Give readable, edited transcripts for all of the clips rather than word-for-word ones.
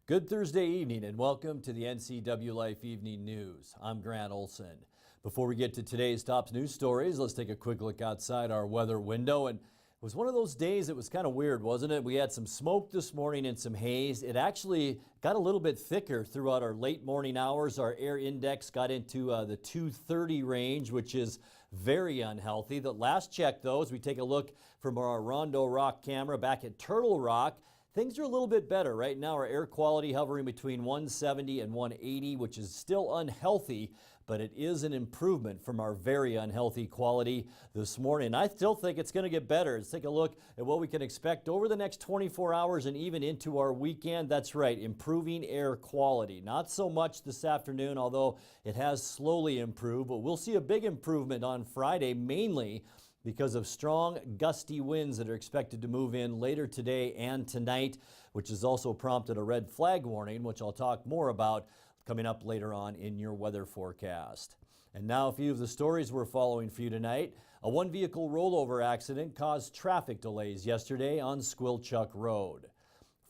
Good Thursday evening and welcome to the Ncwlife Evening News. I'm Grant Olson. Before we get to today's top news stories, let's take a quick look outside our weather window. And it was one of those days that was kind of weird, wasn't it? We had some smoke this morning and some haze. It actually got a little bit thicker throughout our late morning hours. Our air index got into the 230 range, which is very unhealthy. The last check, though, as we take a look from our Rondo Rock camera back at Turtle Rock, things are a little bit better. Right now, our air quality hovering between 170 and 180, which is still unhealthy, but it is an improvement from our very unhealthy quality this morning. I still think it's going to get better. Let's take a look at what we can expect over the next 24 hours and even into our weekend. That's right, improving air quality. Not so much this afternoon, although it has slowly improved, but we'll see a big improvement on Friday, mainly because of strong, gusty winds that are expected to move in later today and tonight, which has also prompted a red flag warning, which I'll talk more about coming up later on in your weather forecast. And now a few of the stories we're following for you tonight. A one-vehicle rollover accident caused traffic delays yesterday on Ncwlife Road.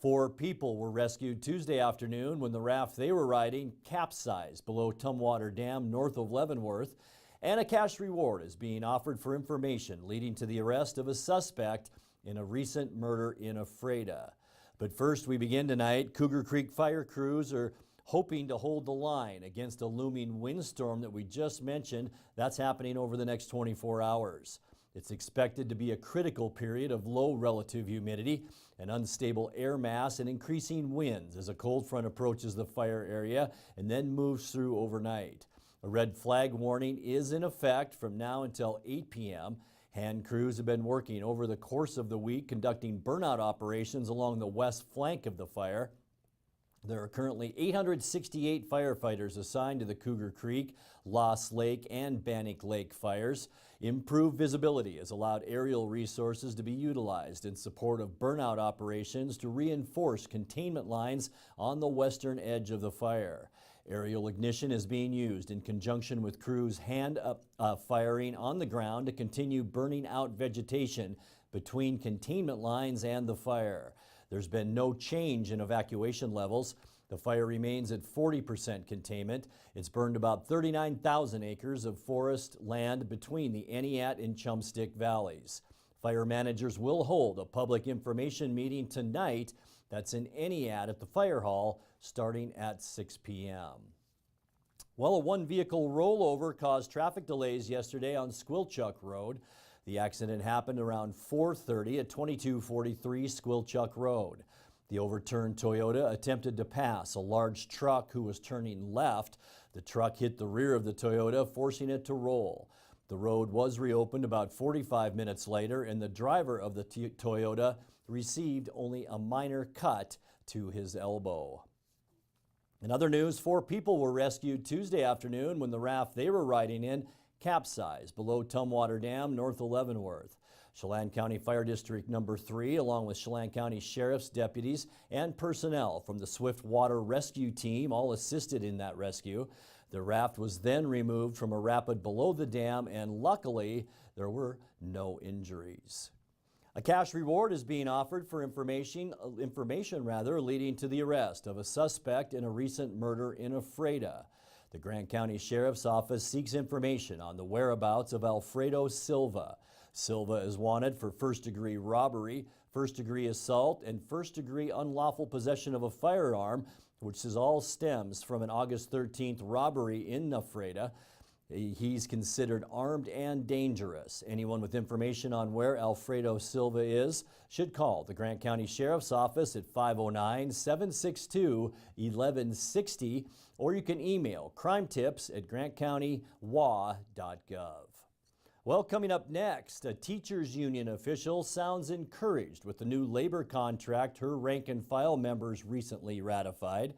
4 people were rescued Tuesday afternoon when the raft they were riding capsized below Tumwater Dam north of Leavenworth. And a cash reward is being offered for information leading to the arrest of a suspect in a recent murder in Ephrata. But first, we begin tonight. Cougar Creek fire crews are hoping to hold the line against a looming windstorm that we just mentioned. That's happening over the next 24 hours. It's expected to be a critical period of low relative humidity, an unstable air mass, and increasing winds as a cold front approaches the fire area and then moves through overnight. A red flag warning is in effect from now until 8 p.m. Hand crews have been working over the course of the week conducting burnout operations along the west flank of the fire. There are currently 868 firefighters assigned to the Cougar Creek, Lost Lake, and Bannock Lake fires. Improved visibility has allowed aerial resources to be utilized in support of burnout operations to reinforce containment lines on the western edge of the fire. Aerial ignition is being used in conjunction with crews firing on the ground to continue burning out vegetation between containment lines and the fire. There's been no change in evacuation levels. The fire remains at 40% containment. It's burned about 39,000 acres of forest land between the Entiat and Chumstick valleys. Fire managers will hold a public information meeting tonight. That's in Entiat at the fire hall starting at 6 p.m. Well, a one-vehicle rollover caused traffic delays yesterday on Ncwlife Road. The accident happened around 4:30 at 2243 Ncwlife Road. The overturned Toyota attempted to pass a large truck who was turning left. The truck hit the rear of the Toyota, forcing it to roll. The road was reopened about 45 minutes later, and the driver of the Toyota received only a minor cut to his elbow. In other news, 4 people were rescued Tuesday afternoon when the raft they were riding in capsized below Tumwater Dam north of Leavenworth. Chelan County Fire District Number 3, along with Chelan County Sheriff's deputies and personnel from the Swift Water Rescue Team, all assisted in that rescue. The raft was then removed from a rapid below the dam, and luckily there were no injuries. A cash reward is being offered for information leading to the arrest of a suspect in a recent murder in Ephrata. The Grant County Sheriff's Office seeks information on the whereabouts of Alfredo Silva. Silva is wanted for first-degree robbery, first-degree assault, and first-degree unlawful possession of a firearm, which all stems from an August 13th robbery in Ephrata. He's considered armed and dangerous. Anyone with information on where Alfredo Silva is should call the Grant County Sheriff's Office at 509-762-1160, or you can email crimetips@grantcountywa.gov. Well, coming up next, a teachers union official sounds encouraged with the new labor contract her rank and file members recently ratified.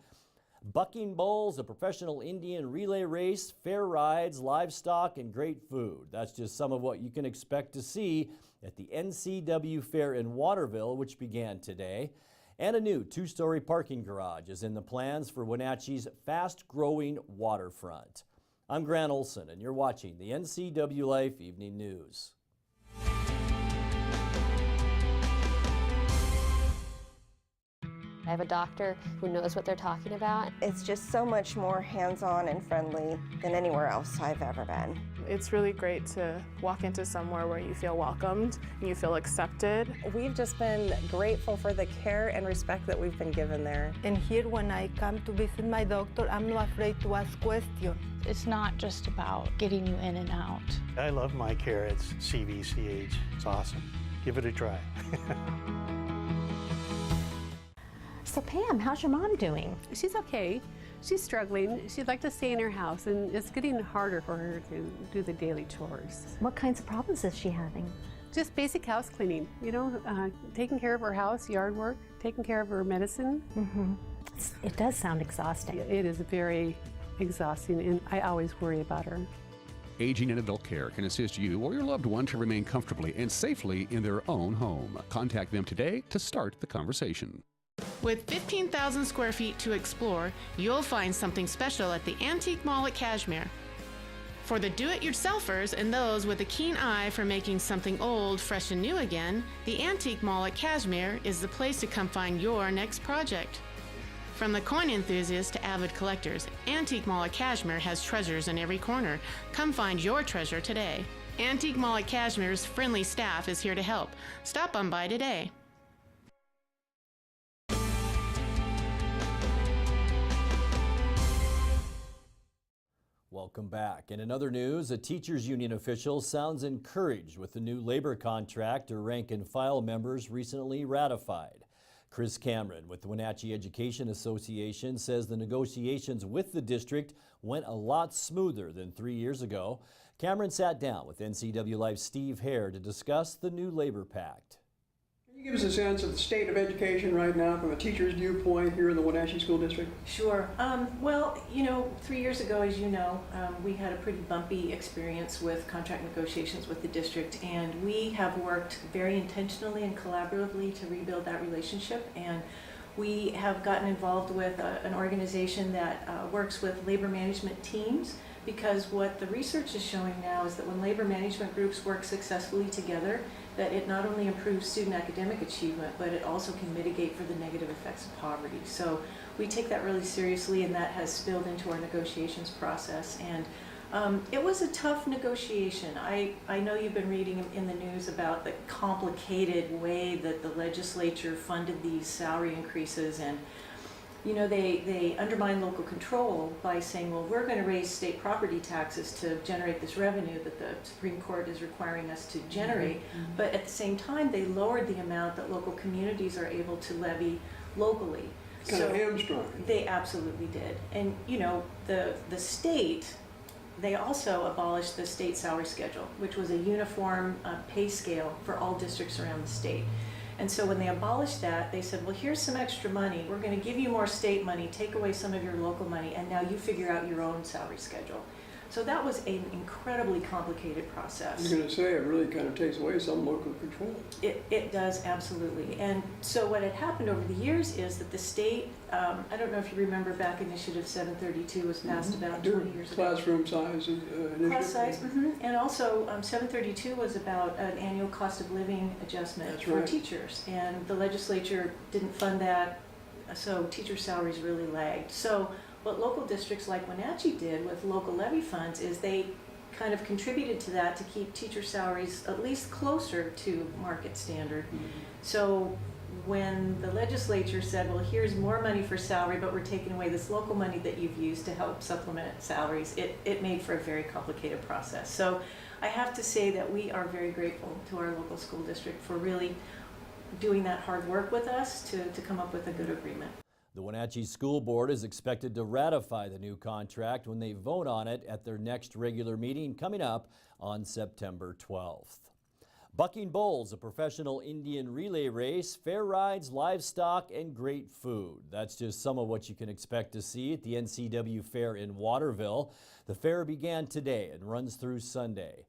Bucking bulls, a professional Indian relay race, fair rides, livestock, and great food. That's just some of what you can expect to see at the NCW Fair in Waterville, which began today. And a new 2-story parking garage is in the plans for Wenatchee's fast-growing waterfront. I'm Grant Olson, and you're watching the Ncwlife Evening News. I have a doctor who knows what they're talking about. It's just so much more hands-on and friendly than anywhere else I've ever been. It's really great to walk into somewhere where you feel welcomed and you feel accepted. We've just been grateful for the care and respect that we've been given there. And here, when I come to visit my doctor, I'm not afraid to ask questions. It's not just about getting you in and out. I love my care at CVCH. It's awesome. Give it a try. So Pam, how's your mom doing? She's okay. She's struggling. She'd like to stay in her house, and it's getting harder for her to do the daily chores. What kinds of problems is she having? Just basic house cleaning, you know, taking care of her house, yard work, taking care of her medicine. Mm-hmm. It does sound exhausting. It is very exhausting, and I always worry about her. Aging in Adult Care can assist you or your loved one to remain comfortably and safely in their own home. Contact them today to start the conversation. With 15,000 square feet to explore, you'll find something special at the Antique Mall at Cashmere. For the do-it-yourselfers and those with a keen eye for making something old, fresh and new again, the Antique Mall at Cashmere is the place to come find your next project. From the coin enthusiasts to avid collectors, Antique Mall at Cashmere has treasures in every corner. Come find your treasure today. Antique Mall at Cashmere's friendly staff is here to help. Stop on by today. Welcome back. And in other news, a teachers union official sounds encouraged with the new labor contract her rank and file members recently ratified. Chris Cameron with the Wenatchee Education Association says the negotiations with the district went a lot smoother than 3 years ago. Cameron sat down with Ncwlife's Steve Hare to discuss the new labor pact. Can you give us a sense of the state of education right now from a teacher's viewpoint here in the Wenatchee School District? Sure. Well, you know, 3 years ago, as you know, we had a pretty bumpy experience with contract negotiations with the district, and we have worked very intentionally and collaboratively to rebuild that relationship. And we have gotten involved with an organization that works with labor management teams, because what the research is showing now is that when labor management groups work successfully together, that it not only improves student academic achievement, but it also can mitigate for the negative effects of poverty. So we take that really seriously, and that has spilled into our negotiations process. And it was a tough negotiation. I know you've been reading in the news about the complicated way that the legislature funded these salary increases, and you know, they undermine local control by saying, well, we're going to raise state property taxes to generate this revenue that the Supreme Court is requiring us to generate. Mm-hmm. But at the same time, they lowered the amount that local communities are able to levy locally. Kind of hamstrung. They absolutely did. And you know, the state, they also abolished the state salary schedule, which was a uniform pay scale for all districts around the state. And so when they abolished that, they said, well, here's some extra money. We're going to give you more state money, take away some of your local money, and now you figure out your own salary schedule. So that was an incredibly complicated process. You're going to say it really kind of takes away some local control. It does, absolutely. And so what had happened over the years is that the state, I don't know if you remember back Initiative 732 was passed about 20 years ago. Classroom size initiative. Class size, and also 732 was about an annual cost of living adjustment for teachers. And the legislature didn't fund that, so teacher salaries really lagged. So what local districts like Wenatchee did with local levy funds is they kind of contributed to that to keep teacher salaries at least closer to market standard. Mm-hmm. So when the legislature said, well, here's more money for salary, but we're taking away this local money that you've used to help supplement salaries, it made for a very complicated process. So I have to say that we are very grateful to our local school district for really doing that hard work with us to come up with a good agreement. The Wenatchee School Board is expected to ratify the new contract when they vote on it at their next regular meeting coming up on September 12th. Bucking Bulls, a professional Indian relay race, fair rides, livestock, and great food. That's just some of what you can expect to see at the NCW Fair in Waterville. The fair began today and runs through Sunday.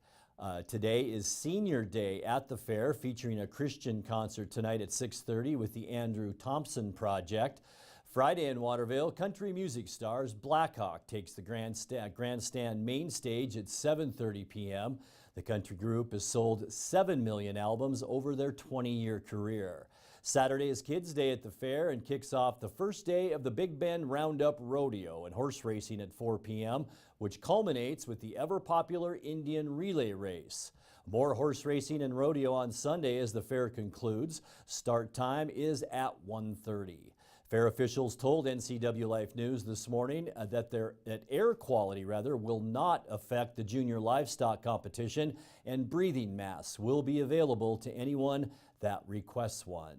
Today is Senior Day at the fair, featuring a Christian concert tonight at 6:30 with the Andrew Thompson Project. Friday in Waterville, country music stars Blackhawk takes the grandstand main stage at 7:30 p.m. The country group has sold 7 million albums over their 20-year career. Saturday is Kids Day at the fair and kicks off the first day of the Big Bend Roundup Rodeo and horse racing at 4 p.m., which culminates with the ever-popular Indian Relay Race. More horse racing and rodeo on Sunday as the fair concludes. Start time is at 1:30. Fair officials told Ncwlife News this morning that air quality will not affect the junior livestock competition, and breathing masks will be available to anyone that requests one.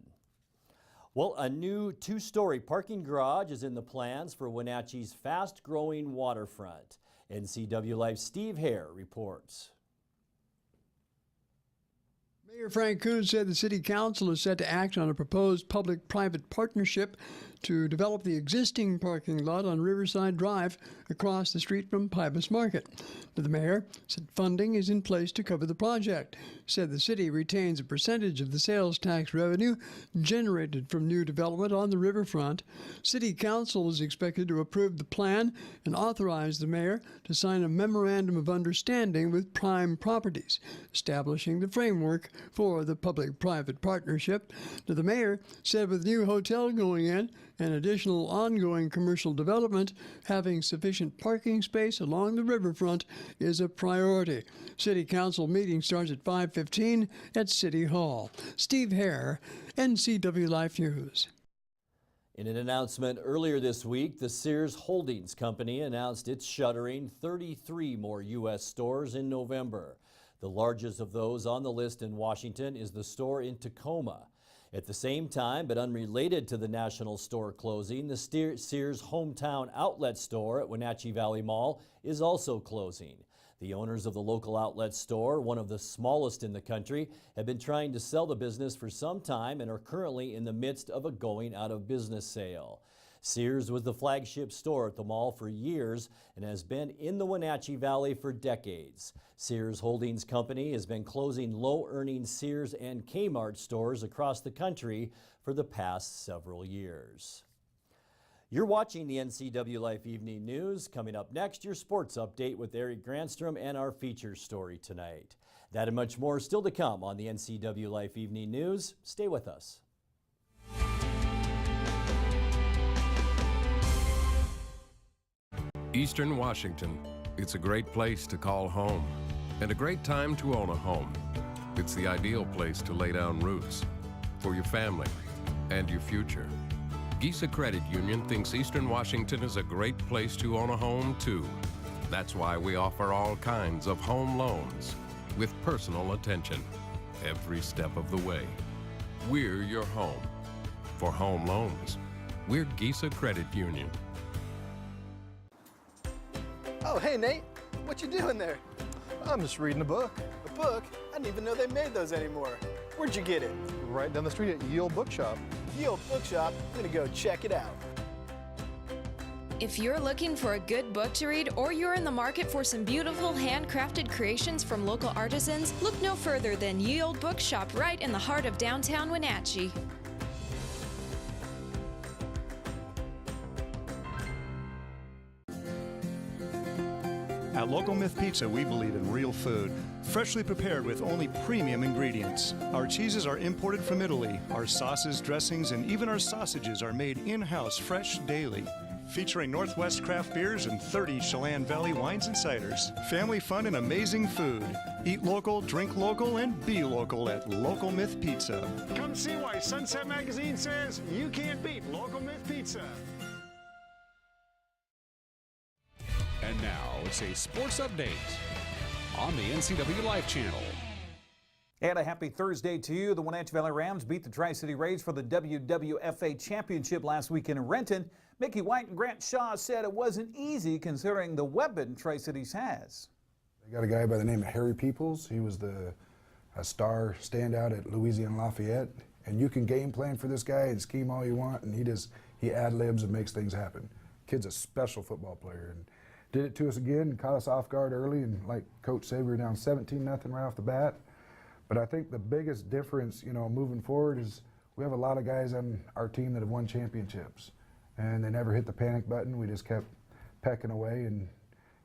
Well, a new 2-story parking garage is in the plans for Wenatchee's fast-growing waterfront. Ncwlife's Steve Hare reports. Mayor Frank Kuhn said the City Council is set to act on a proposed public-private partnership to develop the existing parking lot on Riverside Drive across the street from Pybus Market. The mayor said funding is in place to cover the project. Said the city retains a percentage of the sales tax revenue generated from new development on the riverfront. City Council is expected to approve the plan and authorize the mayor to sign a memorandum of understanding with Prime Properties, establishing the framework for the public-private partnership. The mayor said with new hotel going in and additional ongoing commercial development, having sufficient parking space along the riverfront is a priority. City Council meeting starts at 5:15 at City Hall. Steve Hare, Ncwlife News. In an announcement earlier this week, the Sears Holdings Company announced it's shuttering 33 more U.S. stores in November. The largest of those on the list in Washington is the store in Tacoma. At the same time, but unrelated to the national store closing, the Sears Hometown Outlet store at Wenatchee Valley Mall is also closing. The owners of the local outlet store, one of the smallest in the country, have been trying to sell the business for some time and are currently in the midst of a going out of business sale. Sears was the flagship store at the mall for years and has been in the Wenatchee Valley for decades. Sears Holdings Company has been closing low-earning Sears and Kmart stores across the country for the past several years. You're watching the Ncwlife Evening News. Coming up next, your sports update with Eric Granstrom and our feature story tonight. That and much more still to come on the Ncwlife Evening News. Stay with us. Eastern Washington. It's a great place to call home and a great time to own a home. It's the ideal place to lay down roots for your family and your future. Gisa Credit Union thinks Eastern Washington is a great place to own a home too. That's why we offer all kinds of home loans with personal attention every step of the way. We're your home. For home loans, we're Gisa Credit Union. Oh, hey, Nate. What you doing there? I'm just reading a book. A book? I didn't even know they made those anymore. Where'd you get it? Right down the street at Ye Olde Bookshop. Ye Olde Bookshop? I'm gonna go check it out. If you're looking for a good book to read or you're in the market for some beautiful handcrafted creations from local artisans, look no further than Ye Olde Bookshop right in the heart of downtown Wenatchee. At Local Myth Pizza, we believe in real food, freshly prepared with only premium ingredients. Our cheeses are imported from Italy. Our sauces, dressings, and even our sausages are made in-house fresh daily. Featuring Northwest craft beers and 30 Chelan Valley wines and ciders. Family fun and amazing food. Eat local, drink local, and be local at Local Myth Pizza. Come see why Sunset Magazine says you can't beat Local Myth Pizza. And now it's a sports update on the Ncwlife channel. And a happy Thursday to you. The Wenatchee Valley Rams beat the Tri-City Rays for the WWFA Championship last week in Renton. Mickey White and Grant Shaw said it wasn't easy considering the weapon Tri-Cities has. They got a guy by the name of Harry Peoples. He was a star standout at Louisiana Lafayette. And you can game plan for this guy and scheme all you want, and he ad-libs and makes things happen. Kid's a special football player. And did it to us again and caught us off guard early, and like Coach said, we were down 17-0 right off the bat. But I think the biggest difference, moving forward is we have a lot of guys on our team that have won championships, and they never hit the panic button. We just kept pecking away and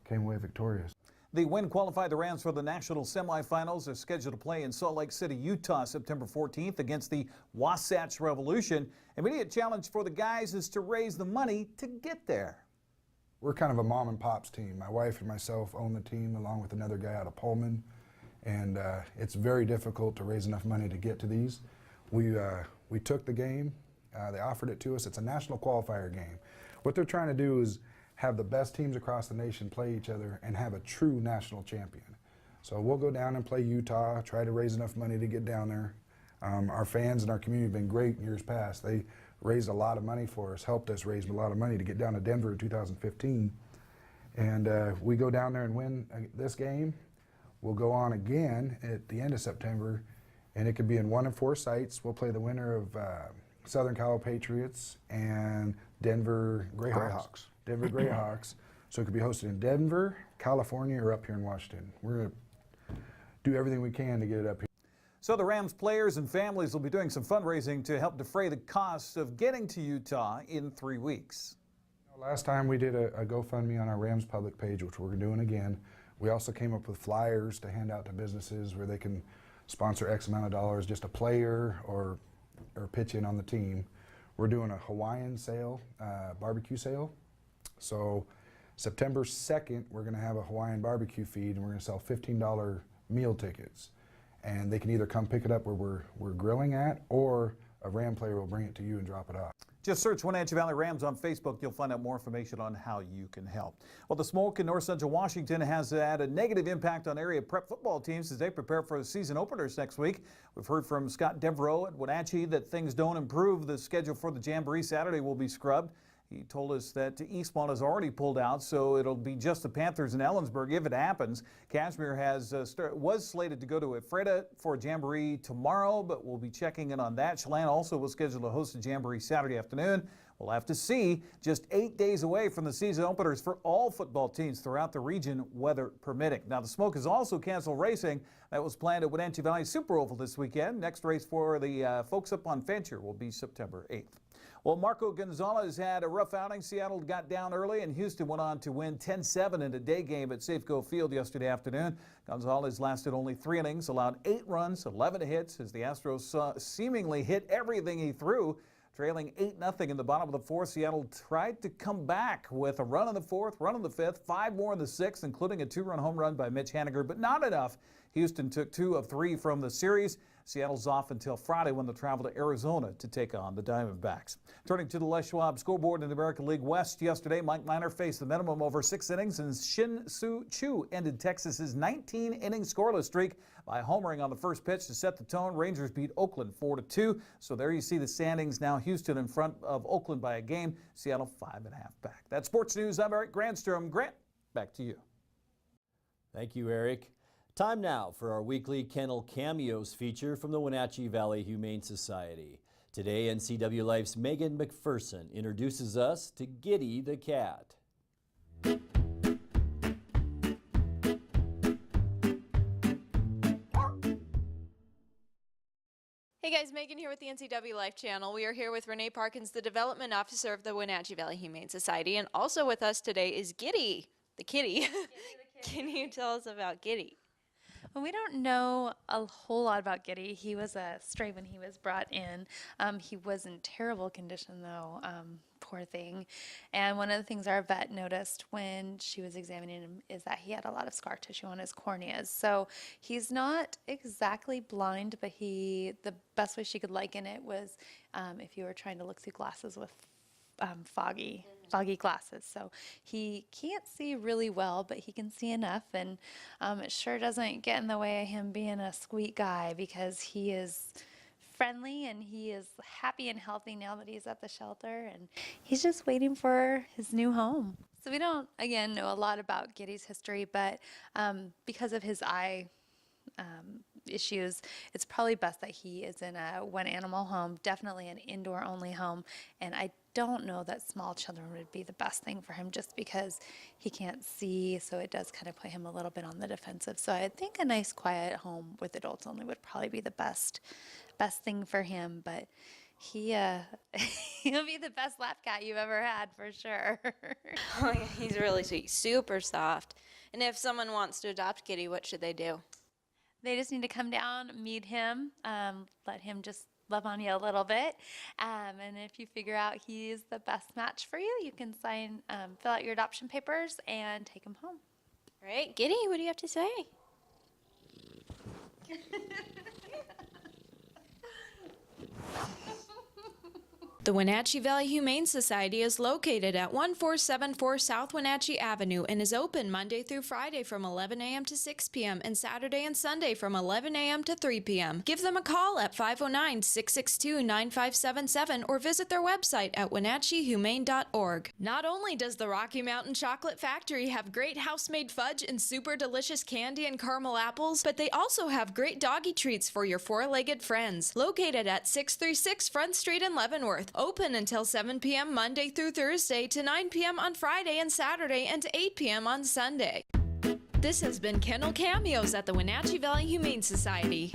came away victorious. The win qualified the Rams for the national semifinals. They're scheduled to play in Salt Lake City, Utah, September 14th against the Wasatch Revolution. Immediate challenge for the guys is to raise the money to get there. We're kind of a mom and pops team. My wife and myself own the team along with another guy out of Pullman, and it's very difficult to raise enough money to get to these. We took the game. They offered it to us. It's a national qualifier game. What they're trying to do is have the best teams across the nation play each other and have a true national champion. So we'll go down and play Utah, try to raise enough money to get down there. Our fans and our community have been great in years past. They raised a lot of money for us, helped us raise a lot of money to get down to Denver in 2015. And we go down there and win this game. We'll go on again at the end of September, and it could be in 1 of 4 sites. We'll play the winner of Southern Cal Patriots and Denver Greyhawks. Denver Greyhawks. So it could be hosted in Denver, California, or up here in Washington. We're going to do everything we can to get it up here. So the Rams players and families will be doing some fundraising to help defray the costs of getting to Utah in 3 weeks. Last time we did a GoFundMe on our Rams public page, which we're doing again. We also came up with flyers to hand out to businesses where they can sponsor X amount of dollars, just a player or pitch in on the team. We're doing a Hawaiian sale, barbecue sale. So September 2nd, we're going to have a Hawaiian barbecue feed, and we're going to sell $15 meal tickets. And they can either come pick it up where we're grilling at, or a Ram player will bring it to you and drop it off. Just search Wenatchee Valley Rams on Facebook. You'll find out more information on how you can help. Well, the smoke in north central Washington has had a negative impact on area prep football teams as they prepare for the season openers next week. We've heard from Scott Devereaux at Wenatchee that things don't improve. The schedule for the Jamboree Saturday will be scrubbed. He told us that Eastmont has already pulled out, so it'll be just the Panthers and Ellensburg if it happens. Kashmir was slated to go to Ephrata for a Jamboree tomorrow, but we'll be checking in on that. Chelan also was scheduled to host a Jamboree Saturday afternoon. We'll have to see. Just 8 days away from the season openers for all football teams throughout the region, weather permitting. Now, the Smoke has also canceled racing that was planned at Wenatchee Valley Super Oval this weekend. Next race for the folks up on Fancher will be September 8th. Well, Marco Gonzalez had a rough outing. Seattle got down early, and Houston went on to win 10-7 in a day game at Safeco Field yesterday afternoon. Gonzalez lasted only 3 innings, allowed 8 runs, 11 hits, as the Astros seemingly hit everything he threw. Trailing 8-0 in the bottom of the 4th, Seattle tried to come back with a run in the 4th, run in the 5th, 5 more in the 6th, including a 2-run home run by Mitch Haniger, but not enough. Houston took 2 of 3 from the series. Seattle's off until Friday when they'll travel to Arizona to take on the Diamondbacks. Turning to the Les Schwab scoreboard in the American League West yesterday, Mike Minor faced the minimum over 6 innings, and Shin Soo Choo ended Texas's 19-inning scoreless streak by homering on the first pitch to set the tone. Rangers beat Oakland 4-2. So there you see the standings now. Houston in front of Oakland by a game. Seattle 5.5 back. That's sports news. I'm Eric Granstrom. Grant, back to you. Thank you, Eric. Time now for our weekly Kennel Cameos feature from the Wenatchee Valley Humane Society. Today, Ncwlife's Megan McPherson introduces us to Giddy the cat. Hey guys, Megan here with the Ncwlife channel. We are here with Renee Parkins, the Development Officer of the Wenatchee Valley Humane Society, and also with us today is Giddy, the kitty. Giddy the kitty. Can you tell us about Giddy? Well, we don't know a whole lot about Giddy. He was a stray when he was brought in. He was in terrible condition, though. Poor thing. And one of the things our vet noticed when she was examining him is that he had a lot of scar tissue on his corneas. So he's not exactly blind, but the best way she could liken it was if you were trying to look through glasses with foggy glasses. So he can't see really well, but he can see enough, and it sure doesn't get in the way of him being a sweet guy, because he is friendly and he is happy and healthy now that he's at the shelter, and he's just waiting for his new home. So we don't, again, know a lot about Giddy's history, but because of his eye issues, it's probably best that he is in a one-animal home, definitely an indoor-only home, and I don't know that small children would be the best thing for him, just because he can't see, so it does kind of put him a little bit on the defensive. So I think a nice quiet home with adults only would probably be the best thing for him, but He'll be the best lap cat you've ever had for sure. Oh, yeah, he's really sweet, super soft. And if someone wants to adopt Kitty, what should they do? They just need to come down, meet him, let him just love on you a little bit. And if you figure out he's the best match for you, you can fill out your adoption papers and take him home. Right, Kitty, what do you have to say? The Wenatchee Valley Humane Society is located at 1474 South Wenatchee Avenue and is open Monday through Friday from 11 a.m. to 6 p.m. and Saturday and Sunday from 11 a.m. to 3 p.m. Give them a call at 509-662-9577 or visit their website at wenatcheehumane.org. Not only does the Rocky Mountain Chocolate Factory have great house-made fudge and super delicious candy and caramel apples, but they also have great doggy treats for your four-legged friends. Located at 636 Front Street in Leavenworth. Open until 7 p.m. Monday through Thursday to 9 p.m. on Friday and Saturday and to 8 p.m. on Sunday. This has been Kennel Cameos at the Wenatchee Valley Humane Society.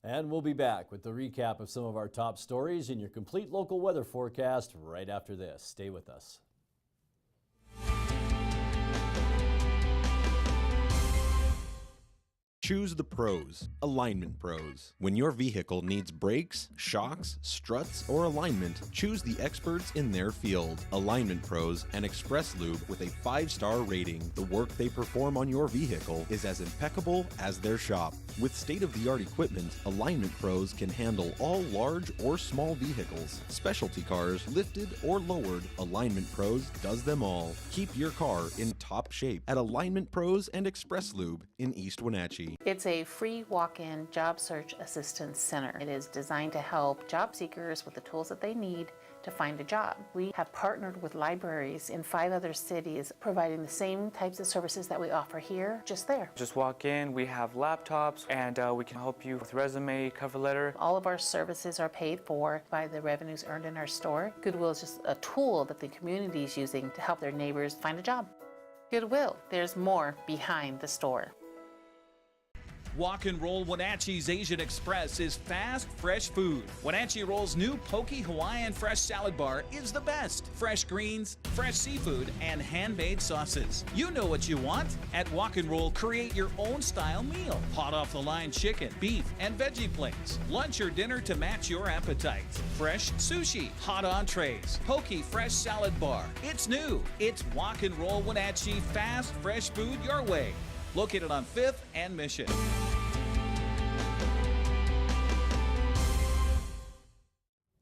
And we'll be back with the recap of some of our top stories in your complete local weather forecast right after this. Stay with us. Choose the pros, Alignment Pros. When your vehicle needs brakes, shocks, struts, or alignment, choose the experts in their field. Alignment Pros and Express Lube with a 5-star rating. The work they perform on your vehicle is as impeccable as their shop. With state-of-the-art equipment, Alignment Pros can handle all large or small vehicles, specialty cars, lifted or lowered. Alignment Pros does them all. Keep your car in top shape at Alignment Pros and Express Lube in East Wenatchee. It's a free walk-in job search assistance center. It is designed to help job seekers with the tools that they need to find a job. We have partnered with libraries in 5 other cities, providing the same types of services that we offer here, just there. Just walk in, we have laptops, and we can help you with resume, cover letter. All of our services are paid for by the revenues earned in our store. Goodwill is just a tool that the community is using to help their neighbors find a job. Goodwill, there's more behind the store. Walk and Roll Wenatchee's Asian Express is fast, fresh food. Wenatchee Roll's new Poke Hawaiian Fresh Salad Bar is the best. Fresh greens, fresh seafood, and handmade sauces. You know what you want. At Walk and Roll, create your own style meal. Hot off the line chicken, beef, and veggie plates. Lunch or dinner to match your appetite. Fresh sushi, hot entrees, Poke Fresh Salad Bar. It's new. It's Walk and Roll Wenatchee, fast, fresh food your way. Located on 5th and Mission.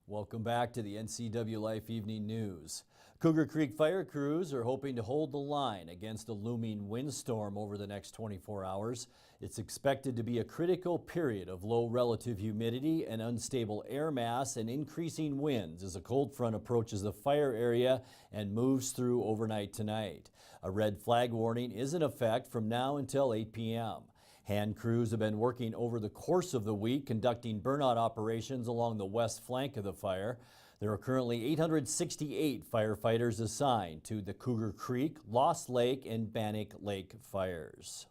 Welcome back to the Ncwlife Evening News. Cougar Creek fire crews are hoping to hold the line against a looming windstorm over the next 24 hours. It's expected to be a critical period of low relative humidity and unstable air mass and increasing winds as a cold front approaches the fire area and moves through overnight tonight. A red flag warning is in effect from now until 8 p.m. Hand crews have been working over the course of the week conducting burnout operations along the west flank of the fire. There are currently 868 firefighters assigned to the Cougar Creek, Lost Lake, and Bannock Lake fires.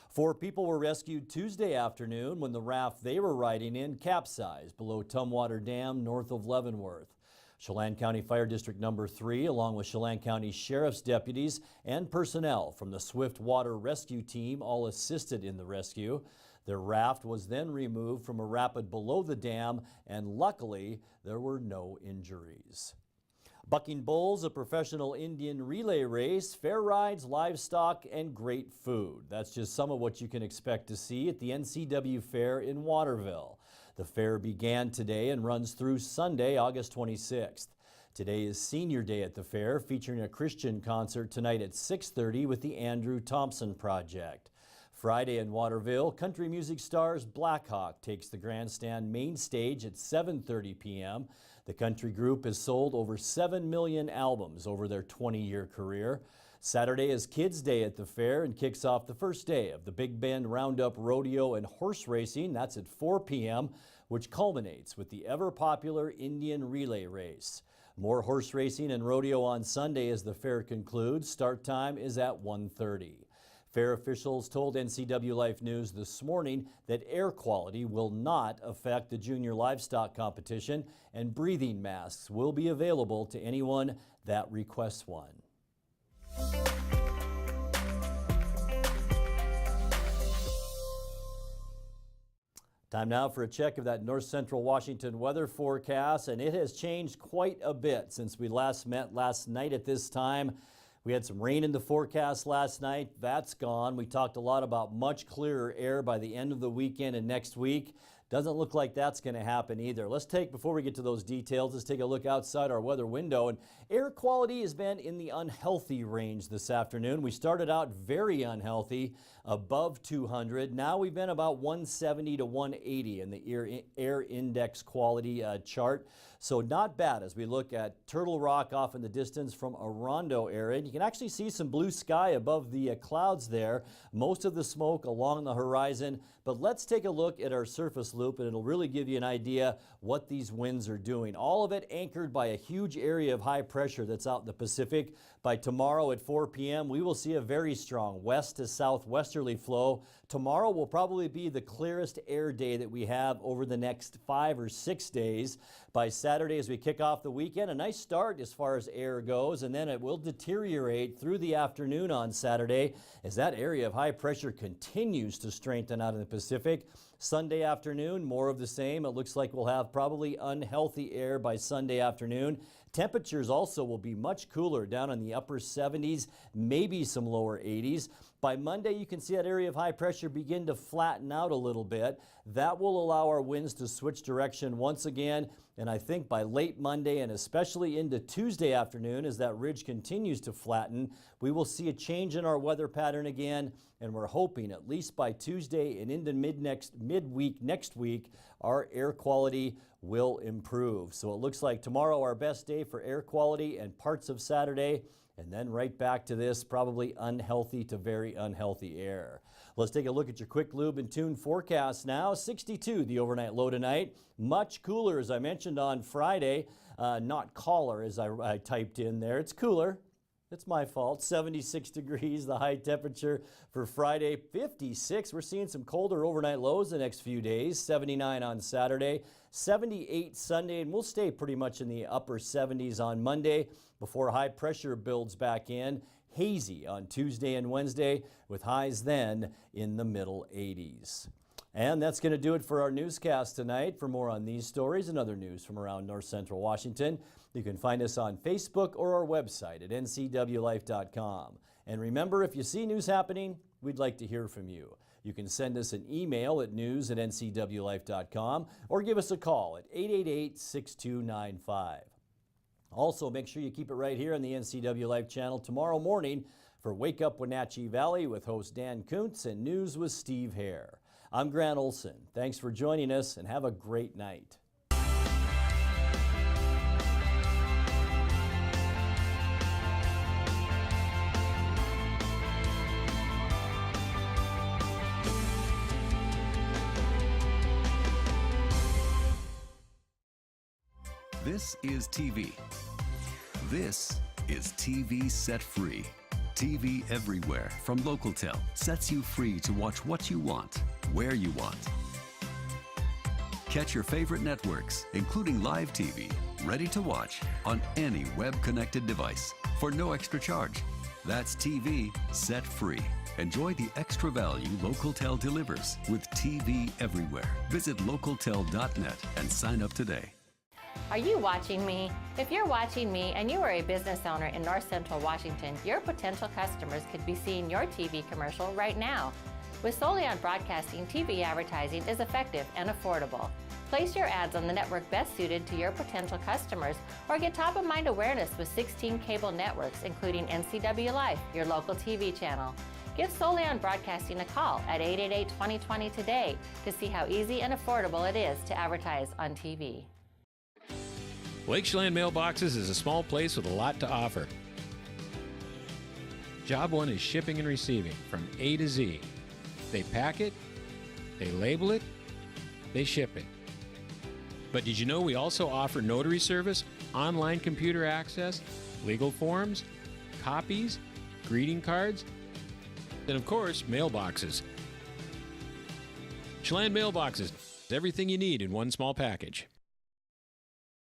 4 people were rescued Tuesday afternoon when the raft they were riding in capsized below Tumwater Dam north of Leavenworth. Chelan County Fire District Number 3, along with Chelan County Sheriff's deputies and personnel from the Swift Water Rescue Team, all assisted in the rescue. Their raft was then removed from a rapid below the dam, and luckily there were no injuries. Bucking Bulls, a professional Indian relay race, fair rides, livestock, and great food. That's just some of what you can expect to see at the NCW Fair in Waterville. The fair began today and runs through Sunday, August 26th. Today is Senior Day at the fair, featuring a Christian concert tonight at 6:30 with the Andrew Thompson Project. Friday in Waterville, country music stars Blackhawk takes the grandstand main stage at 7:30 p.m. The country group has sold over 7 million albums over their 20-year career. Saturday is Kids Day at the fair and kicks off the first day of the Big Bend Roundup Rodeo and Horse Racing. That's at 4 p.m., which culminates with the ever-popular Indian Relay Race. More horse racing and rodeo on Sunday as the fair concludes. Start time is at 1:30. Fair officials told NCW Life News this morning that air quality will not affect the junior livestock competition, and breathing masks will be available to anyone that requests one. Time now for a check of that north central Washington weather forecast, and it has changed quite a bit since we last met last night at this time. We had some rain in the forecast last night. That's gone. We talked a lot about much clearer air by the end of the weekend and next week. Doesn't look like that's going to happen either. Before we get to those details, let's take a look outside our weather window. And air quality has been in the unhealthy range this afternoon. We started out very unhealthy, above 200. Now we've been about 170 to 180 in the air index quality chart. So not bad as we look at Turtle Rock off in the distance from Orondo area. You can actually see some blue sky above the clouds there. Most of the smoke along the horizon. But let's take a look at our surface loop, and it'll really give you an idea what these winds are doing. All of it anchored by a huge area of high pressure that's out in the Pacific. By tomorrow at 4 p.m., we will see a very strong west to southwesterly flow. Tomorrow will probably be the clearest air day that we have over the next 5 or 6 days. By Saturday, as we kick off the weekend, a nice start as far as air goes, and then it will deteriorate through the afternoon on Saturday as that area of high pressure continues to strengthen out in the Pacific. Sunday afternoon, more of the same. It looks like we'll have probably unhealthy air by Sunday afternoon. Temperatures also will be much cooler, down in the upper 70s, maybe some lower 80s. By Monday, you can see that area of high pressure begin to flatten out a little bit. That will allow our winds to switch direction once again. And I think by late Monday and especially into Tuesday afternoon, as that ridge continues to flatten, we will see a change in our weather pattern again. And we're hoping at least by Tuesday and into midweek next week, our air quality will improve. So it looks like tomorrow our best day for air quality and parts of Saturday, and then right back to this probably unhealthy to very unhealthy air. Let's take a look at your quick lube and tune forecast now. 62 the overnight low tonight. Much cooler, as I mentioned on Friday. Not caller as I typed in there. It's cooler. It's my fault. 76 degrees, the high temperature for Friday. 56. We're seeing some colder overnight lows the next few days. 79 on Saturday, 78 Sunday, and we'll stay pretty much in the upper 70s on Monday before high pressure builds back in. Hazy on Tuesday and Wednesday with highs then in the middle 80s. And that's going to do it for our newscast tonight. For more on these stories and other news from around north central Washington, you can find us on Facebook or our website at ncwlife.com. And remember, if you see news happening, we'd like to hear from you. You can send us an email at news@ncwlife.com or give us a call at 888-6295. Also, make sure you keep it right here on the NCW Life channel tomorrow morning for Wake Up Wenatchee Valley with host Dan Kuntz and News with Steve Hare. I'm Grant Olson. Thanks for joining us and have a great night. This is TV. This is TV Set Free. TV everywhere from Localtel sets you free to watch what you want, where you want. Catch your favorite networks, including live TV, ready to watch on any web-connected device for no extra charge. That's TV Set Free. Enjoy the extra value Localtel delivers with TV everywhere. Visit localtel.net and sign up today. Are you watching me? If you're watching me and you are a business owner in North Central Washington, your potential customers could be seeing your TV commercial right now. With Solion Broadcasting, TV advertising is effective and affordable. Place your ads on the network best suited to your potential customers or get top-of-mind awareness with 16 cable networks, including NCW Life, your local TV channel. Give Solion Broadcasting a call at 888-2020 today to see how easy and affordable it is to advertise on TV. Lakeshland Mailboxes is a small place with a lot to offer. Job one is shipping and receiving from A to Z. They pack it, they label it, they ship it. But did you know we also offer notary service, online computer access, legal forms, copies, greeting cards? And of course, mailboxes. Chelan mailboxes, everything you need in one small package.